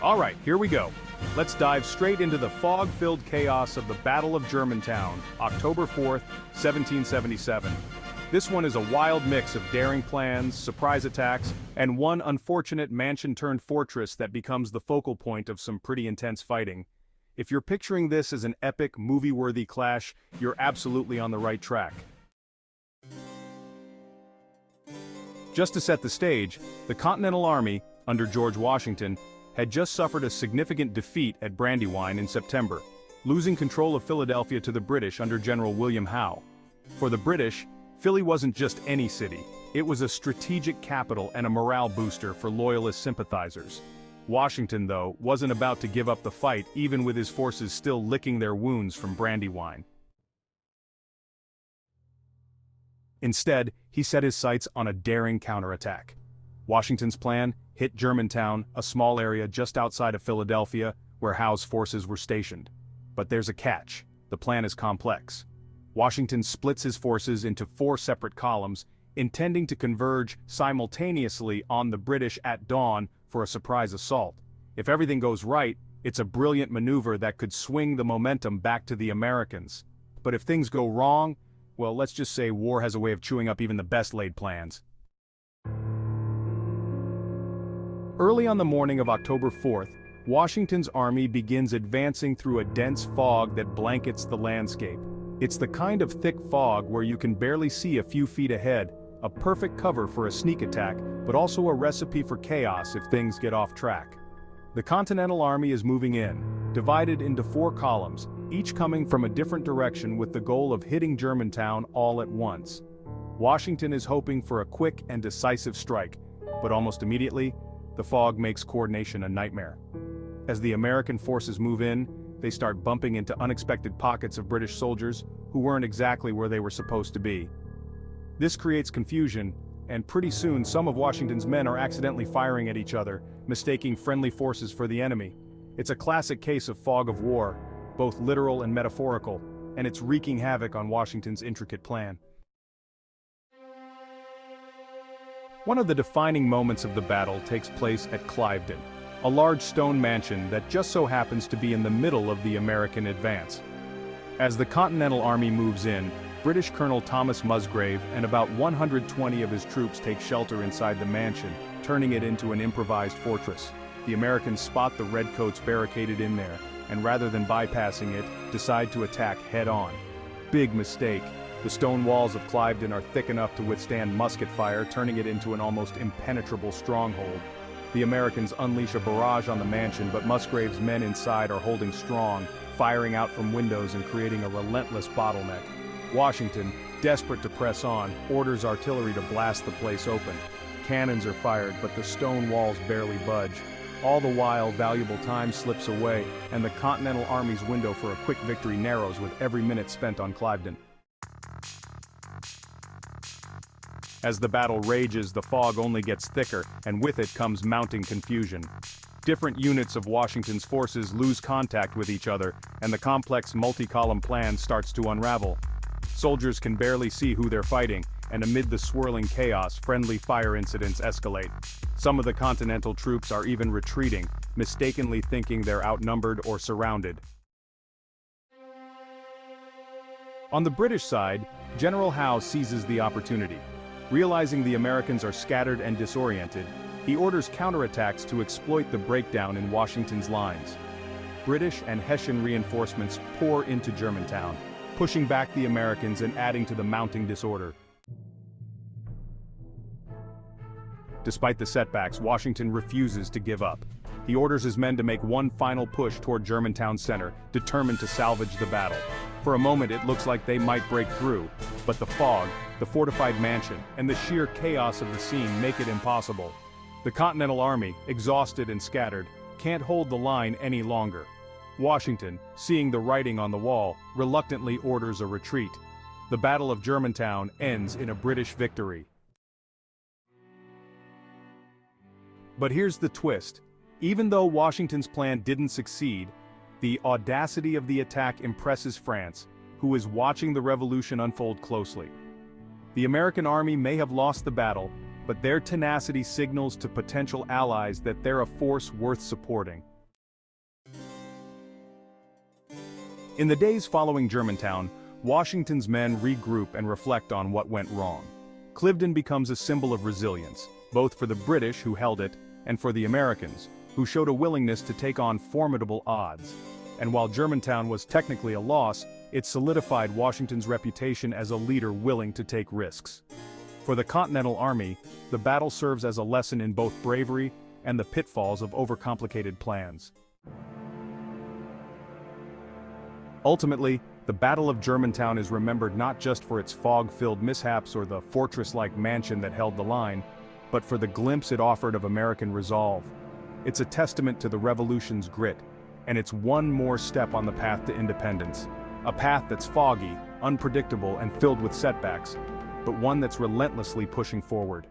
Alright, here we go. Let's dive straight into the fog-filled chaos of the Battle of Germantown, October 4th, 1777. This one is a wild mix of daring plans, surprise attacks, and one unfortunate mansion-turned-fortress that becomes the focal point of some pretty intense fighting. If you're picturing this as an epic, movie-worthy clash, you're absolutely on the right track. Just to set the stage, the Continental Army, under George Washington, had just suffered a significant defeat at Brandywine in September, losing control of Philadelphia to the British under General William Howe. For the British, Philly wasn't just any city, it was a strategic capital and a morale booster for Loyalist sympathizers. Washington, though, wasn't about to give up the fight even with his forces still licking their wounds from Brandywine. Instead, he set his sights on a daring counterattack. Washington's plan: hit Germantown, a small area just outside of Philadelphia, where Howe's forces were stationed. But there's a catch. The plan is complex. Washington splits his forces into 4 separate columns, intending to converge simultaneously on the British at dawn for a surprise assault. If everything goes right, it's a brilliant maneuver that could swing the momentum back to the Americans. But if things go wrong, well, let's just say war has a way of chewing up even the best-laid plans. Early on the morning of October 4th, Washington's army begins advancing through a dense fog that blankets the landscape. It's the kind of thick fog where you can barely see a few feet ahead, a perfect cover for a sneak attack, but also a recipe for chaos if things get off track. The Continental Army is moving in, divided into 4 columns, each coming from a different direction with the goal of hitting Germantown all at once. Washington is hoping for a quick and decisive strike, but almost immediately, the fog makes coordination a nightmare. As the American forces move in, they start bumping into unexpected pockets of British soldiers who weren't exactly where they were supposed to be. This creates confusion, and pretty soon some of Washington's men are accidentally firing at each other, mistaking friendly forces for the enemy. It's a classic case of fog of war, both literal and metaphorical, and it's wreaking havoc on Washington's intricate plan. One of the defining moments of the battle takes place at Cliveden, a large stone mansion that just so happens to be in the middle of the American advance. As the Continental Army moves in, British Colonel Thomas Musgrave and about 120 of his troops take shelter inside the mansion, turning it into an improvised fortress. The Americans spot the redcoats barricaded in there, and rather than bypassing it, decide to attack head-on. Big mistake. The stone walls of Cliveden are thick enough to withstand musket fire, turning it into an almost impenetrable stronghold. The Americans unleash a barrage on the mansion, but Musgrave's men inside are holding strong, firing out from windows and creating a relentless bottleneck. Washington, desperate to press on, orders artillery to blast the place open. Cannons are fired, but the stone walls barely budge. All the while, valuable time slips away, and the Continental Army's window for a quick victory narrows with every minute spent on Cliveden. As the battle rages, the fog only gets thicker, and with it comes mounting confusion. Different units of Washington's forces lose contact with each other, and the complex multi-column plan starts to unravel. Soldiers can barely see who they're fighting, and amid the swirling chaos, friendly fire incidents escalate. Some of the Continental troops are even retreating, mistakenly thinking they're outnumbered or surrounded. On the British side, General Howe seizes the opportunity. Realizing the Americans are scattered and disoriented, he orders counterattacks to exploit the breakdown in Washington's lines. British and Hessian reinforcements pour into Germantown, pushing back the Americans and adding to the mounting disorder. Despite the setbacks, Washington refuses to give up. He orders his men to make one final push toward Germantown center, determined to salvage the battle. For a moment it looks like they might break through, but the fog, the fortified mansion, and the sheer chaos of the scene make it impossible. The Continental Army, exhausted and scattered, can't hold the line any longer. Washington, seeing the writing on the wall, reluctantly orders a retreat. The Battle of Germantown ends in a British victory. But here's the twist. Even though Washington's plan didn't succeed, the audacity of the attack impresses France, who is watching the revolution unfold closely. The American army may have lost the battle, but their tenacity signals to potential allies that they're a force worth supporting. In the days following Germantown, Washington's men regroup and reflect on what went wrong. Cliveden becomes a symbol of resilience, both for the British who held it, and for the Americans, who showed a willingness to take on formidable odds. And while Germantown was technically a loss, it solidified Washington's reputation as a leader willing to take risks. For the Continental Army, the battle serves as a lesson in both bravery and the pitfalls of overcomplicated plans. Ultimately, the Battle of Germantown is remembered not just for its fog-filled mishaps or the fortress-like mansion that held the line, but for the glimpse it offered of American resolve. It's a testament to the Revolution's grit, and it's one more step on the path to independence. A path that's foggy, unpredictable, and filled with setbacks, but one that's relentlessly pushing forward.